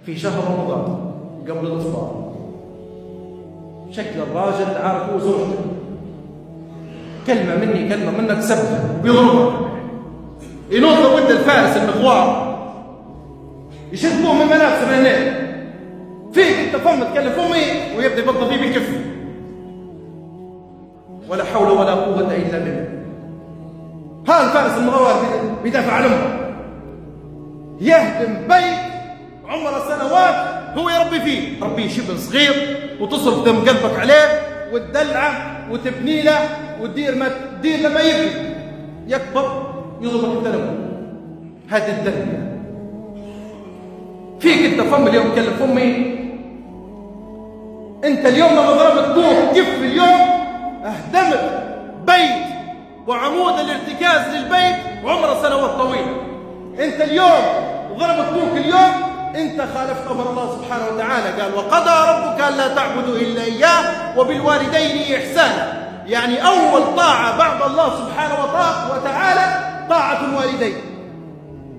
في شهر رمضان قبل الإفطار شكل الراجل عارف هو زوجته، كلمة مني كلمة منك سبته وبيضربه، ينوض ولد الفارس المغوار يشدوه من ملابسه من هناك، فيك انت فم تكلم فمي ويبدا يبطل فيه بالكف. ولا حول ولا قوة إلا بالله. ها الفارس المغوار بيدافع عن أمه، يهدم بيت عمره سنوات هو يربي فيه، ربيه شبل صغير وتصرف دم قلبك عليه وتدلعه وتبني له وتدير ما تدير لما يبني، يكبر يضربك التلوث. هذه الدنيا فيك انت فم اليوم تكلم فمي. انت اليوم لما ضربت بوك كيف اليوم اهدمت بيت وعمود الارتكاز للبيت وعمره سنوات طويله. انت اليوم ضربت بوك اليوم انت خالفت امر الله سبحانه وتعالى، قال وقضى ربك الا تعبدوا الا اياه وبالوالدين احسانا. يعني اول طاعه بعد الله سبحانه وتعالى طاعه الوالدين.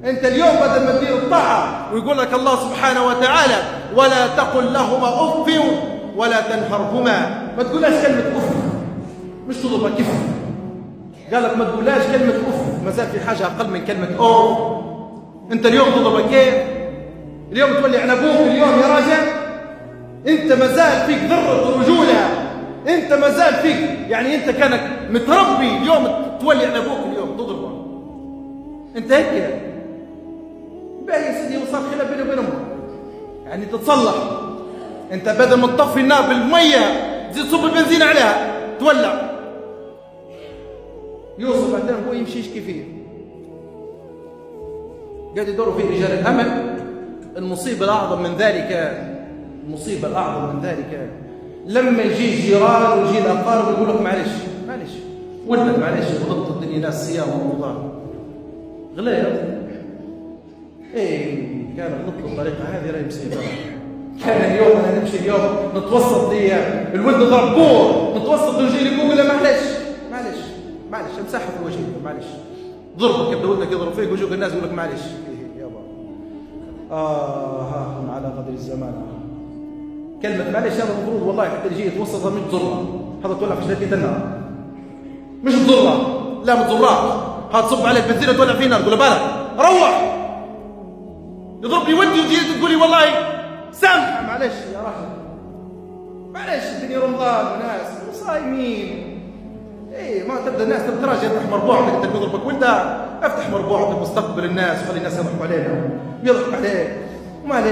انت اليوم بدل ما تدير الطاعه ويقول لك الله سبحانه وتعالى ولا تقل لهما اف ولا تنهرهما، ما تقولهاش كلمه اف، مش تضربها كيف. قال لك ما تقولهاش كلمه اف، ما زال في حاجه اقل من كلمه اوف. انت اليوم تضربها كيف؟ اليوم تولي على ابوك اليوم يا راجل، انت ما زال فيك ذره رجوله، انت ما زال فيك يعني انت كانك متربي اليوم تولي على ابوك اليوم تضربه. انت هيك باهي يا سيدي، وصار خلاف بيني وبين امك يعني تتصلح. انت بدل ما تطفي النار بالميه تزيد تصب البنزين عليها تولع. يوسف بعدين هو يمشي يشكي فيه، قاعد يدوروا فيه رجال الامل. المصيبه الاعظم من ذلك، المصيبه الاعظم من ذلك لما يجي الجيران ويجي الاقارب ويقول لك معلش ولدك معلش غلطت الدنيا ناس صيام ورمضان غلط. ايه كان غلط بالطريقه هذه راهي مصيبه. كان اليوم انا نمشي اليوم نتوسط لي الولد ضرب بور نتوسط ونجي لي نقول له معلش امسحها في وجهك معلش، ضربك يبدا ولدك يضرب فيك ويجوك الناس يقول لك معلش يابا ها على قدر الزمان. كلمه معلش هذا المفروض والله حتى اللي يجي يتوسط مش تضرها، هذا تولع في شلتي النار مش تضرها، لا ما تضرهاش، هذا تصب عليك بنزين تولع فيه نار تقول له بالك روح. يضرب لي ودي وتجي تقول لي والله سامح معلش يا رجل معلش الدنيا رمضان وناس وصايمين. ايه ما تبدا الناس تراجع افتح مربوعتك انت بيضربك ولده، افتح مربوعتك واستقبل الناس وخلي الناس يضحكوا علينا ويضحكوا عليك وما عليك.